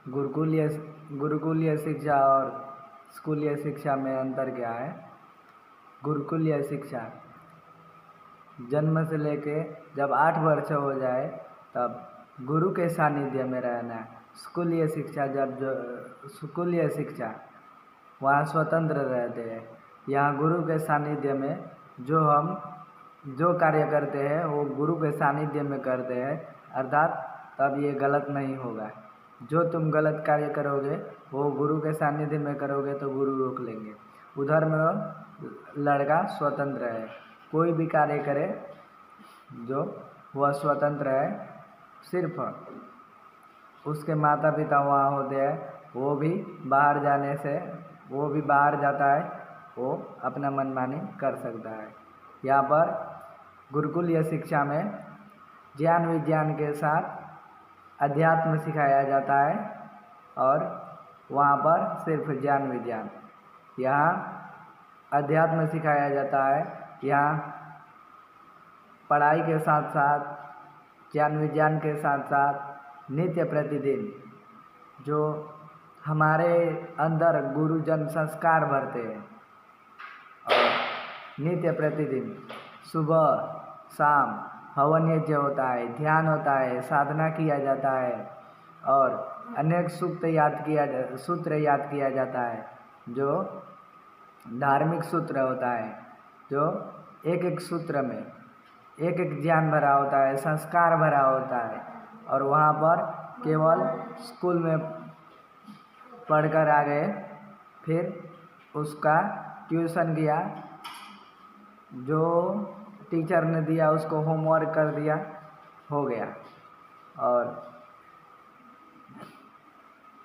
गुरुकुलीय गुरुकुलीय शिक्षा और स्कूलीय शिक्षा में अंतर क्या है? गुरुकुलीय शिक्षा जन्म से लेके जब 8 वर्ष हो जाए तब गुरु के सानिध्य में रहना है। स्कूलीय शिक्षा स्कूलीय शिक्षा वहाँ स्वतंत्र रहते हैं। यहाँ गुरु के सानिध्य में हम जो कार्य करते हैं वो गुरु के सानिध्य में करते हैं, अर्थात तब ये गलत नहीं होगा। जो तुम गलत कार्य करोगे वो गुरु के सानिध्य में करोगे तो गुरु रोक लेंगे। उधर में लड़का स्वतंत्र है, कोई भी कार्य करे जो वह स्वतंत्र है। सिर्फ उसके माता पिता वहाँ होते हैं, वो भी बाहर जाता है, वो अपना मनमानी कर सकता है। यहाँ पर गुरुकुलीय शिक्षा में ज्ञान विज्ञान के साथ अध्यात्म सिखाया जाता है और वहाँ पर सिर्फ ज्ञान विज्ञान। यहाँ अध्यात्म सिखाया जाता है। यहाँ पढ़ाई के साथ साथ ज्ञान विज्ञान के साथ साथ नित्य प्रतिदिन जो हमारे अंदर गुरुजन संस्कार भरते हैं और नित्य प्रतिदिन सुबह शाम हवन यज्ञ होता है, ध्यान होता है, साधना किया जाता है और अनेक सूत्र याद किया जाता है। जो धार्मिक सूत्र होता है, जो एक एक सूत्र में एक एक ज्ञान भरा होता है, संस्कार भरा होता है। और वहाँ पर केवल स्कूल में पढ़कर आ गए, फिर उसका ट्यूशन किया, जो टीचर ने दिया उसको होमवर्क कर दिया, हो गया। और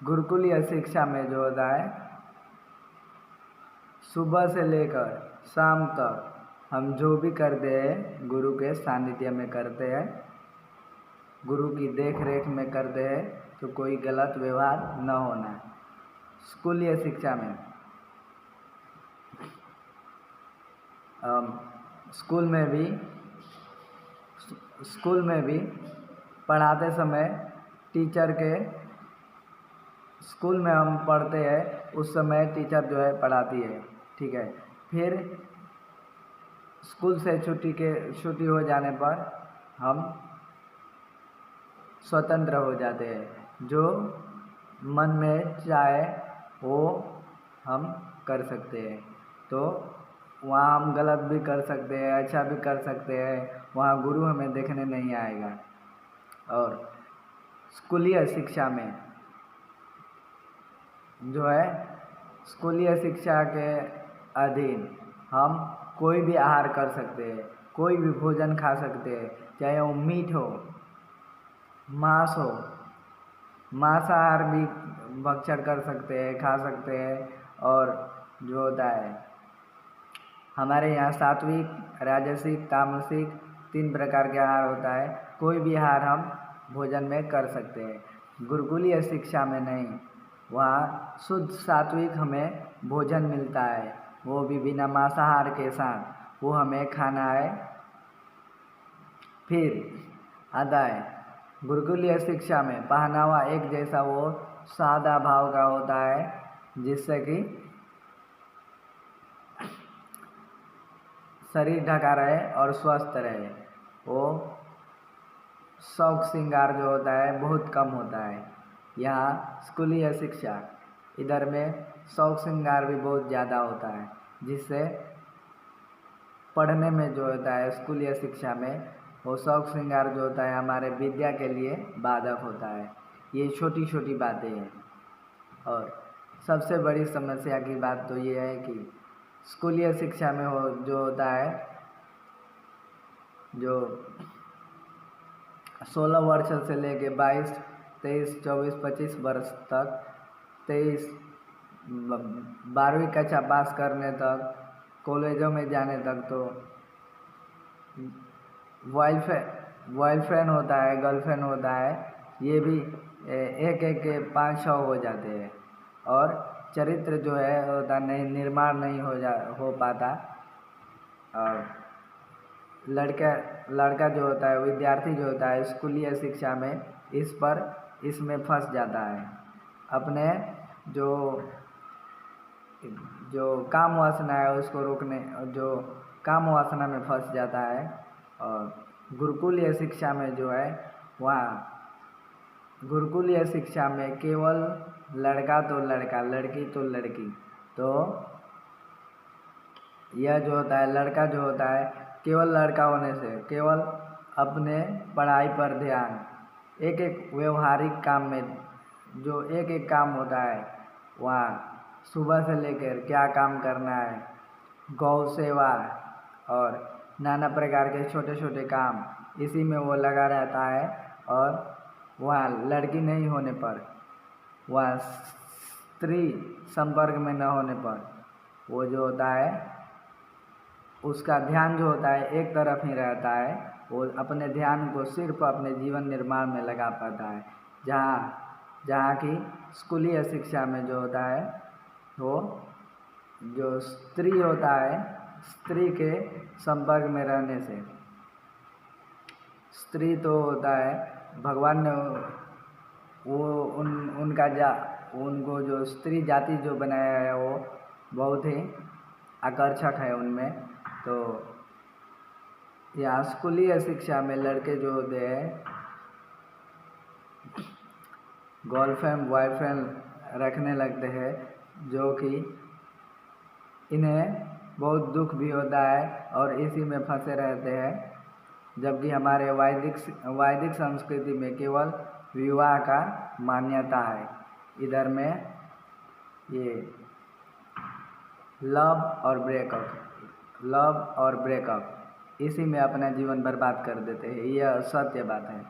गुरुकुलीय शिक्षा में जो होता है, सुबह से लेकर शाम तक हम जो भी करते हैं गुरु के सानिध्य में करते हैं, गुरु की देख रेख में करते हैं, तो कोई गलत व्यवहार न होना। स्कूलीय शिक्षा में स्कूल में भी पढ़ाते समय स्कूल में हम पढ़ते हैं उस समय टीचर जो है पढ़ाती है, ठीक है। फिर स्कूल से छुट्टी हो जाने पर हम स्वतंत्र हो जाते हैं। जो मन में चाहे वो हम कर सकते हैं। तो वहाँ हम गलत भी कर सकते हैं, अच्छा भी कर सकते हैं, वहाँ गुरु हमें देखने नहीं आएगा। और स्कूलीय शिक्षा में जो है, स्कूलीय शिक्षा के अधीन हम कोई भी आहार कर सकते हैं, कोई भी भोजन खा सकते हैं, चाहे वो मीट हो, मांस हो, मांसाहार भी भक्षण कर सकते हैं, खा सकते हैं। और जो होता है हमारे यहाँ सात्विक, राजसिक, तामसिक 3 प्रकार के आहार होता है। कोई भी आहार हम भोजन में कर सकते हैं। गुरुकुलीय शिक्षा में नहीं, वहाँ शुद्ध सात्विक हमें भोजन मिलता है, वो भी बिना मांसाहार के साथ, वो हमें खाना है। फिर आता है गुरुकुलीय शिक्षा में पहनावा एक जैसा, वो सादा भाव का होता है, जिससे कि शरीर ढका रहे और स्वस्थ रहे। वो शौक श्रृंगार जो होता है बहुत कम होता है। यहाँ स्कूलीय शिक्षा, इधर में शौक श्रृंगार भी बहुत ज़्यादा होता है, जिससे पढ़ने में जो होता है स्कूलीय शिक्षा में, वो शौक श्रृंगार जो होता है हमारे विद्या के लिए बाधक होता है। ये छोटी छोटी बातें हैं। और सबसे बड़ी समस्या की बात तो ये है कि स्कूलीय शिक्षा में जो होता है, जो 16 वर्ष से लेके 22, 23, 24, 25 वर्ष तक, 12वीं कक्षा पास करने तक, कॉलेजों में जाने तक तो बॉयफ्रेंड होता है, गर्लफ्रेंड होता है, ये भी एक एक के 5-6 हो जाते हैं। और चरित्र जो है होता नहीं, निर्माण नहीं हो पाता। और लड़का जो होता है, विद्यार्थी जो होता है स्कूलीय शिक्षा में इसमें फंस जाता है। अपने जो जो काम वासना है उसको रोकने, जो काम वासना में फंस जाता है। और गुरुकुलीय शिक्षा में जो है वहाँ गुरुकुलीय शिक्षा में केवल लड़का तो लड़का, लड़की तो लड़की। तो यह जो होता है, लड़का जो होता है केवल लड़का होने से केवल अपने पढ़ाई पर ध्यान, एक एक व्यवहारिक काम में जो एक एक काम होता है वहाँ सुबह से लेकर क्या काम करना है, गौ सेवा और नाना प्रकार के छोटे छोटे काम, इसी में वो लगा रहता है। और वहाँ लड़की नहीं होने पर, वहाँ स्त्री संपर्क में न होने पर वो जो होता है उसका ध्यान जो होता है एक तरफ ही रहता है। वो अपने ध्यान को सिर्फ अपने जीवन निर्माण में लगा पाता है। जहाँ की स्कूलीय शिक्षा में जो होता है वो जो स्त्री होता है, स्त्री के संपर्क में रहने से, स्त्री तो होता है भगवान ने वो उनको जो स्त्री जाति जो बनाया है वो बहुत ही आकर्षक है उनमें। तो यहाँ स्कूलीय शिक्षा में लड़के जो होते हैं गर्लफ्रेंड बॉयफ्रेंड रखने लगते हैं, जो कि इन्हें बहुत दुख भी होता है और इसी में फंसे रहते हैं। जबकि हमारे वैदिक संस्कृति में केवल विवाह का मान्यता है। इधर में ये लव और ब्रेकअप इसी में अपना जीवन बर्बाद कर देते हैं, यह सत्य बात है।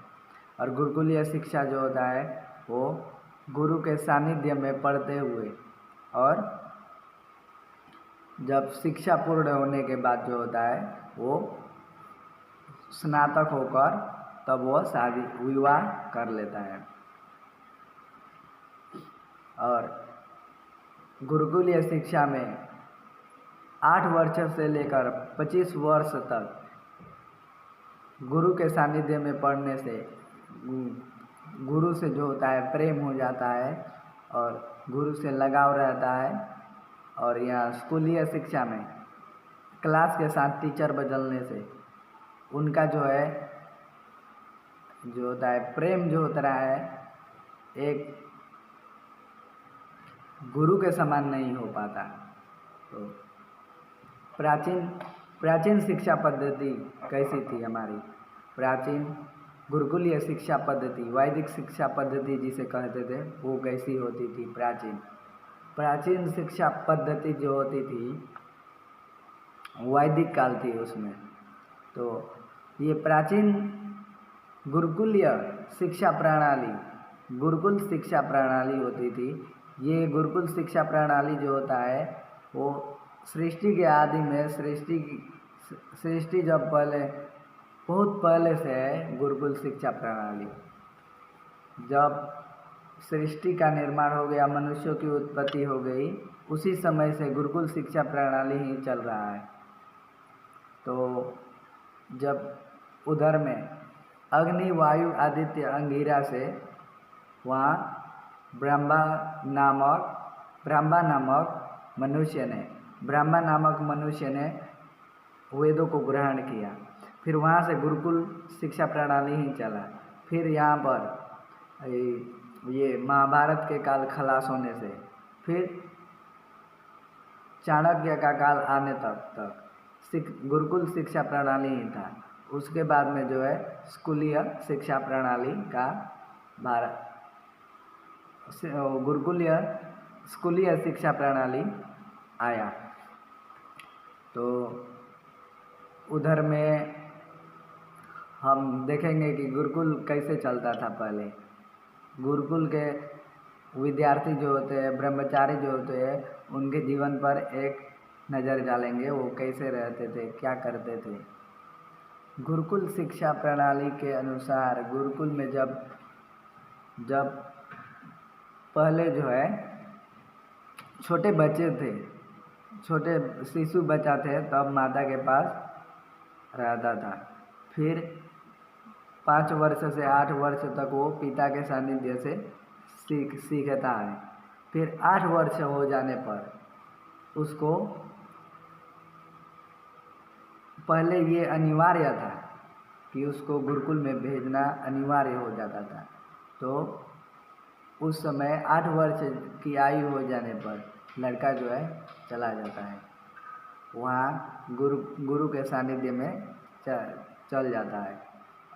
और गुरुकुलीय शिक्षा जो होता है वो गुरु के सानिध्य में पढ़ते हुए और जब शिक्षा पूर्ण होने के बाद जो होता है वो स्नातक होकर तब वो शादी विवाह कर लेता है। और गुरुकुलीय शिक्षा में 8 वर्ष से लेकर 25 वर्ष तक गुरु के सानिध्य में पढ़ने से गुरु से जो होता है प्रेम हो जाता है और गुरु से लगाव रहता है। और यहाँ स्कूलीय शिक्षा में क्लास के साथ टीचर बदलने से उनका जो है जो होता है प्रेम जो होता है एक गुरु के समान नहीं हो पाता। तो प्राचीन शिक्षा पद्धति कैसी थी हमारी? प्राचीन गुरुकुलीय शिक्षा पद्धति, वैदिक शिक्षा पद्धति जिसे कहते थे, वो कैसी होती थी? प्राचीन शिक्षा पद्धति जो होती थी वैदिक काल थी उसमें। तो ये प्राचीन गुरुकुलीय शिक्षा प्रणाली गुरुकुल शिक्षा प्रणाली होती थी। ये गुरुकुल शिक्षा प्रणाली जो होता है वो सृष्टि के आदि में सृष्टि जब बहुत पहले से है गुरुकुल शिक्षा प्रणाली। जब सृष्टि का निर्माण हो गया, मनुष्यों की उत्पत्ति हो गई, उसी समय से गुरुकुल शिक्षा प्रणाली ही चल रहा है। तो जब उधर में अग्नि वायु आदित्य अंगिरा से वहाँ ब्रह्मा नामक मनुष्य ने वेदों को ग्रहण किया। फिर वहाँ से गुरुकुल शिक्षा प्रणाली ही चला। फिर यहाँ पर ये महाभारत के काल खलास होने से फिर चाणक्य का काल आने तक गुरुकुल शिक्षा प्रणाली ही था। उसके बाद में जो है स्कूलीय शिक्षा प्रणाली का स्कूलीय शिक्षा प्रणाली आया। तो उधर में हम देखेंगे कि गुरुकुल कैसे चलता था पहले। गुरुकुल के विद्यार्थी जो होते हैं, ब्रह्मचारी जो होते हैं, उनके जीवन पर एक नज़र डालेंगे, वो कैसे रहते थे, क्या करते थे। गुरुकुल शिक्षा प्रणाली के अनुसार गुरुकुल में जब पहले जो है छोटे बच्चे थे, छोटे शिशु बच्चा थे, तब माता के पास रहता था। फिर 5 वर्ष से 8 वर्ष तक वो पिता के सानिध्य से सीखता है। फिर 8 वर्ष हो जाने पर उसको, पहले ये अनिवार्य था कि उसको गुरुकुल में भेजना अनिवार्य हो जाता था, तो उस समय 8 वर्ष की आयु हो जाने पर लड़का जो है चला जाता है, वहाँ गुरु के सानिध्य में चल जाता है।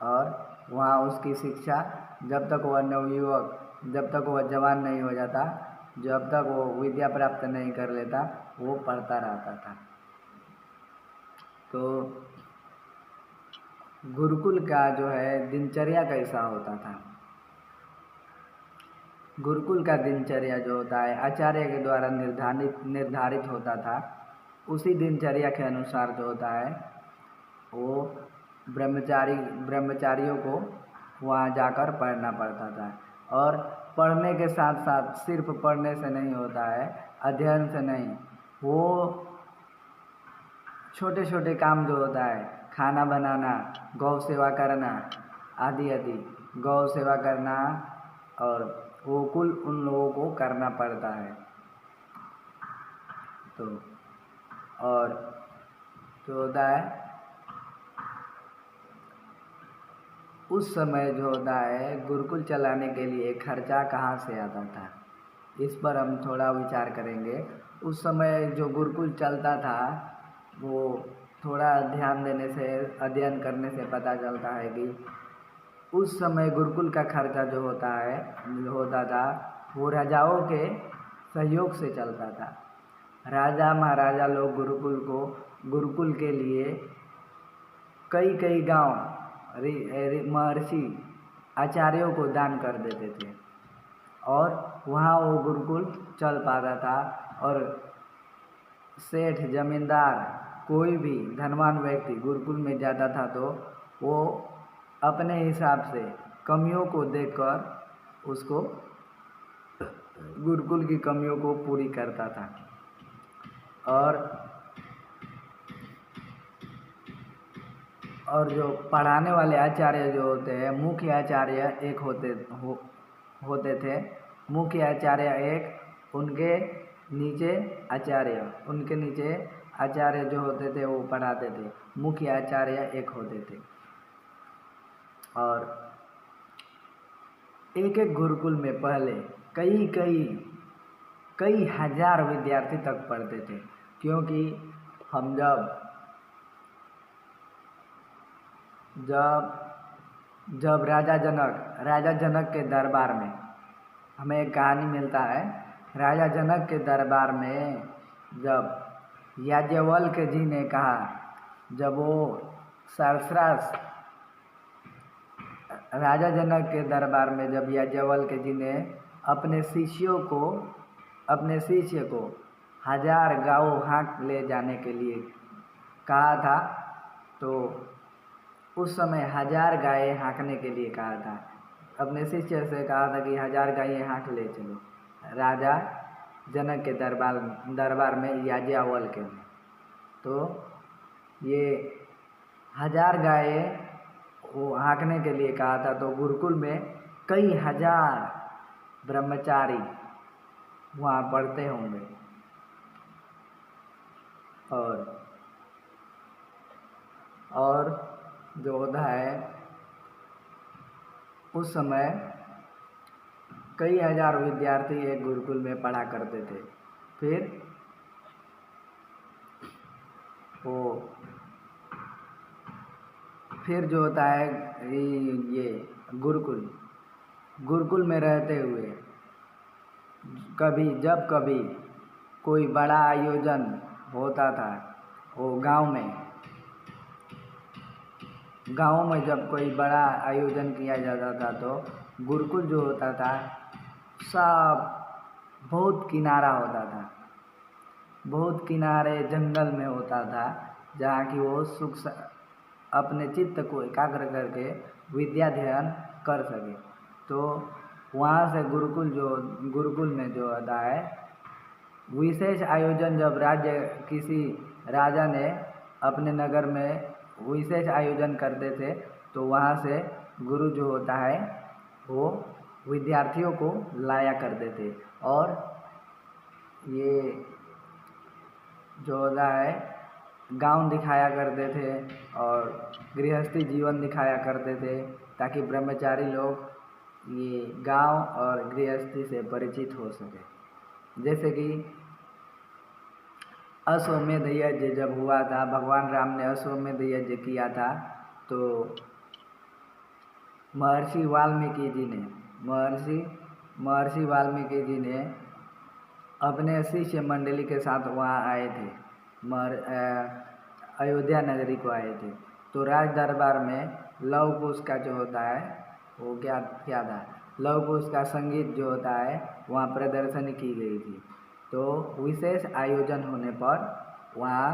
और वहाँ उसकी शिक्षा जब तक वह नवयुवक, जब तक वह जवान नहीं हो जाता, जब तक वो विद्या प्राप्त नहीं कर लेता, वो पढ़ता रहता था। तो गुरुकुल का जो है दिनचर्या कैसा होता था? गुरुकुल का दिनचर्या जो होता है आचार्य के द्वारा निर्धारित होता था। उसी दिनचर्या के अनुसार जो होता है वो ब्रह्मचारियों को वहाँ जाकर पढ़ना पड़ता था। और पढ़ने के साथ साथ सिर्फ पढ़ने से नहीं होता है, अध्ययन से नहीं, वो छोटे छोटे काम जो होता है, खाना बनाना, गौ सेवा करना आदि आदि, गौ सेवा करना, और वो कुल उन लोगों को करना पड़ता है। तो और जो होता है उस समय जो होता है गुरुकुल चलाने के लिए खर्चा कहाँ से आता था, इस पर हम थोड़ा विचार करेंगे। उस समय जो गुरुकुल चलता था वो थोड़ा ध्यान देने से, अध्ययन करने से पता चलता है कि उस समय गुरुकुल का खर्चा जो होता था वो राजाओं के सहयोग से चलता था। राजा महाराजा लोग गुरुकुल के लिए कई गांव महर्षि आचार्यों को दान कर देते थे, और वहाँ वो गुरुकुल चल पाता था। और सेठ, जमींदार, कोई भी धनवान व्यक्ति गुरुकुल में जाता था तो वो अपने हिसाब से कमियों को देखकर उसको, गुरुकुल की कमियों को पूरी करता था। और जो पढ़ाने वाले आचार्य जो होते हैं, मुख्य आचार्य एक होते थे। मुख्य आचार्य एक, उनके नीचे आचार्य जो होते थे वो पढ़ाते थे। मुख्य आचार्य एक होते थे। और एक गुरुकुल में पहले कई हजार विद्यार्थी तक पढ़ते थे, क्योंकि हम जब राजा जनक के दरबार में, हमें एक कहानी मिलता है। राजा जनक के दरबार में जब याज्ञवल्क्य जी ने कहा, जब वो राजा जनक के दरबार में जब याज्ञवल्क्य जी ने अपने शिष्य को 1000 गाँव हाँक ले जाने के लिए कहा था, तो उस समय 1000 गायें हाँकने के लिए कहा था। अपने शिष्य से कहा था कि 1000 गायें हाँक ले चलो राजा जनक के दरबार में याज्ञवल्क्य में। तो ये 1000 गायें वो हाँकने के लिए कहा था। तो गुरुकुल में कई हजार ब्रह्मचारी वहाँ पढ़ते होंगे। और जो होता है उस समय कई हजार विद्यार्थी एक गुरुकुल में पढ़ा करते थे। फिर जो होता है ये गुरुकुल में रहते हुए जब कभी कोई बड़ा आयोजन होता था, वो गांव में जब कोई बड़ा आयोजन किया जाता था तो गुरुकुल जो होता था सब बहुत किनारा होता था, बहुत किनारे जंगल में होता था, जहाँ की वो अपने चित्त को एकाग्र करके विद्या ध्यान कर सके। तो वहाँ से गुरुकुल में जो होता है विशेष आयोजन, जब किसी राजा ने अपने नगर में विशेष आयोजन करते थे तो वहाँ से गुरु जो होता है वो विद्यार्थियों को लाया करते थे और ये जो होता है गांव दिखाया करते थे और गृहस्थी जीवन दिखाया करते थे, ताकि ब्रह्मचारी लोग ये गांव और गृहस्थी से परिचित हो सके। जैसे कि अश्वमेध यज्ञ जब हुआ था, भगवान राम ने अश्वमेध यज्ञ किया था, तो महर्षि वाल्मीकि जी ने अपने शिष्य मंडली के साथ वहाँ आए थे, अयोध्या नगरी को आए थे। तो राज दरबार में लव कुश का जो होता है वो क्या था, लव कुश का संगीत जो होता है वहाँ प्रदर्शनी की गई थी। तो विशेष आयोजन होने पर वहाँ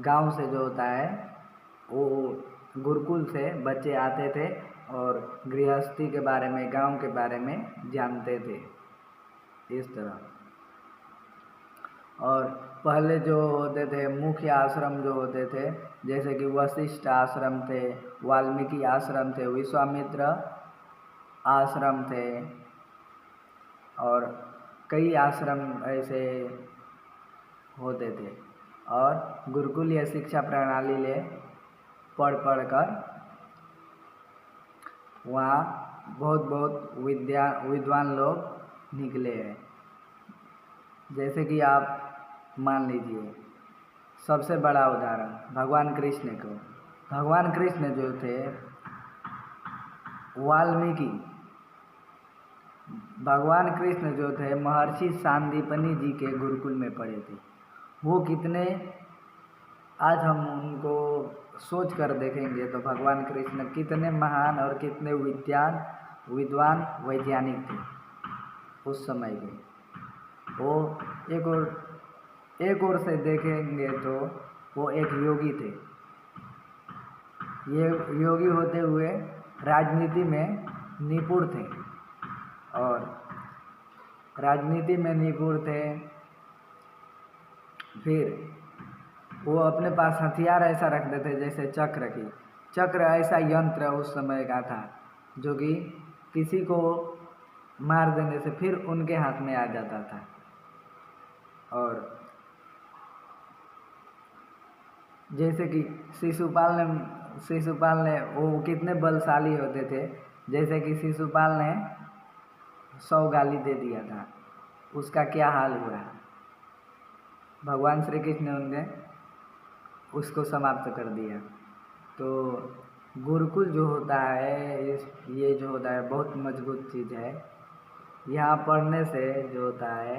गांव से जो होता है वो गुरुकुल से बच्चे आते थे और गृहस्थी के बारे में, गांव के बारे में जानते थे इस तरह। और पहले जो होते थे मुख्य आश्रम जो होते थे, जैसे कि वशिष्ठ आश्रम थे, वाल्मीकि आश्रम थे, विश्वामित्र आश्रम थे और कई आश्रम ऐसे होते थे। और गुरुकुलीय शिक्षा प्रणाली ले पढ़ कर वहाँ बहुत विद्वान लोग निकले हैं। जैसे कि आप मान लीजिए सबसे बड़ा उदाहरण भगवान कृष्ण जो थे, भगवान कृष्ण जो थे महर्षि सांदीपनि जी के गुरुकुल में पढ़े थे। वो कितने, आज हम उनको सोच कर देखेंगे तो भगवान कृष्ण कितने महान और कितने विद्वान वैज्ञानिक थे उस समय के। वो एक ओर से देखेंगे तो वो एक योगी थे। ये योगी होते हुए राजनीति में निपुण थे फिर वो अपने पास हथियार ऐसा रखते थे जैसे चक्र ऐसा यंत्र उस समय का था जो कि किसी को मार देने से फिर उनके हाथ में आ जाता था। और जैसे कि शिशुपाल ने वो कितने बलशाली होते थे, जैसे कि शिशुपाल ने 100 गाली दे दिया था, उसका क्या हाल हुआ, भगवान श्री कृष्ण ने उसको समाप्त कर दिया। तो गुरुकुल जो होता है, ये जो होता है बहुत मजबूत चीज़ है। यहाँ पढ़ने से जो होता है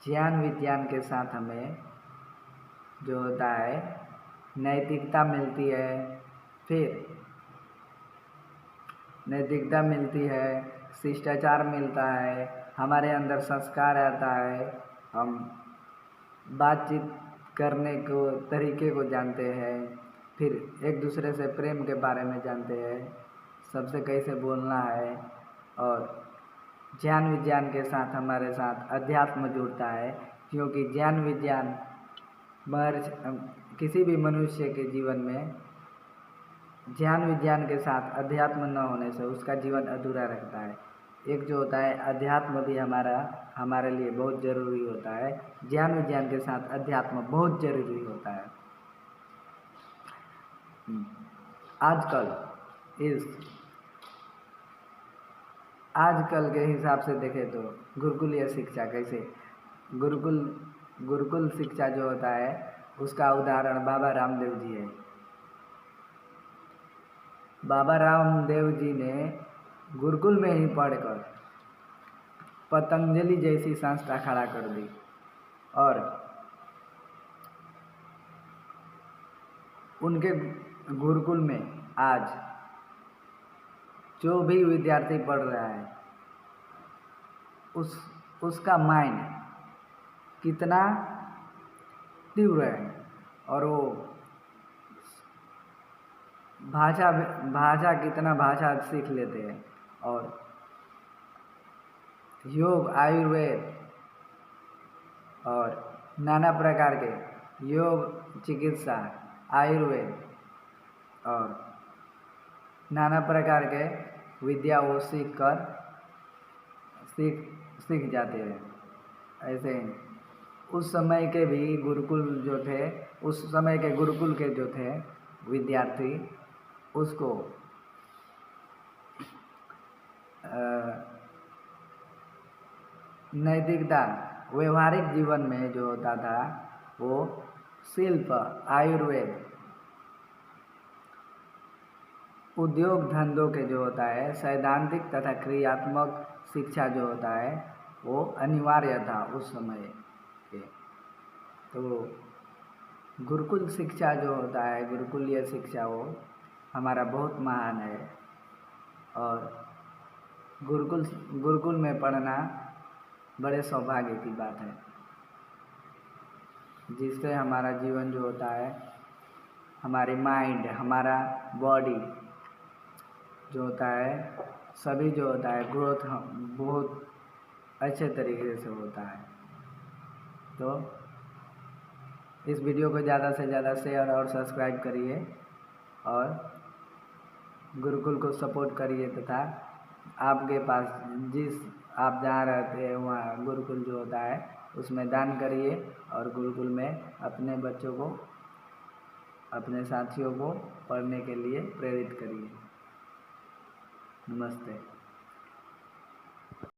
ज्ञान विज्ञान के साथ हमें जो होता है नैतिकता मिलती है, फिर नैतिकता मिलती है, शिष्टाचार मिलता है, हमारे अंदर संस्कार आता है, हम बातचीत करने को तरीके को जानते हैं, फिर एक दूसरे से प्रेम के बारे में जानते हैं, सबसे कैसे बोलना है। और ज्ञान विज्ञान के साथ हमारे साथ अध्यात्म जुड़ता है, क्योंकि ज्ञान विज्ञान किसी भी मनुष्य के जीवन में ज्ञान विज्ञान के साथ अध्यात्म न होने से उसका जीवन अधूरा रहता है। एक जो होता है अध्यात्म भी हमारे लिए बहुत ज़रूरी होता है, ज्ञान विज्ञान के साथ अध्यात्म बहुत ज़रूरी होता है। आजकल के हिसाब से देखें तो गुरुकुलीय शिक्षा कैसे, गुरुकुल शिक्षा जो होता है उसका उदाहरण बाबा रामदेव जी है। बाबा रामदेव जी ने गुरुकुल में ही पढ़कर पतंजलि जैसी संस्था खड़ा कर दी और उनके गुरुकुल में आज जो भी विद्यार्थी पढ़ रहा है उसका माइंड कितना तीव्र है और वो भाषा सीख लेते हैं। और योग, आयुर्वेद और नाना प्रकार के योग, चिकित्सा, आयुर्वेद और नाना प्रकार के विद्या वो सीख कर सीख जाते हैं। ऐसे उस समय के भी गुरुकुल जो थे, उस समय के गुरुकुल के जो थे विद्यार्थी, उसको नैतिकता व्यवहारिक जीवन में जो होता था वो शिल्प, आयुर्वेद, उद्योग धंधों के जो होता है सैद्धांतिक तथा क्रियात्मक शिक्षा जो होता है वो अनिवार्य था उस समय के। तो गुरुकुल शिक्षा जो होता है, गुरुकुलीय शिक्षा, वो हमारा बहुत महान है। और गुरुकुल में पढ़ना बड़े सौभाग्य की बात है, जिससे हमारा जीवन जो होता है, हमारी माइंड, हमारा बॉडी जो होता है, सभी जो होता है ग्रोथ बहुत अच्छे तरीके से होता है। तो इस वीडियो को ज़्यादा से ज़्यादा शेयर और सब्सक्राइब करिए और गुरुकुल को सपोर्ट करिए, तथा आपके पास जिस आप जहाँ रहते हैं वहाँ गुरुकुल जो होता है उसमें दान करिए और गुरुकुल में अपने बच्चों को, अपने साथियों को पढ़ने के लिए प्रेरित करिए। नमस्ते।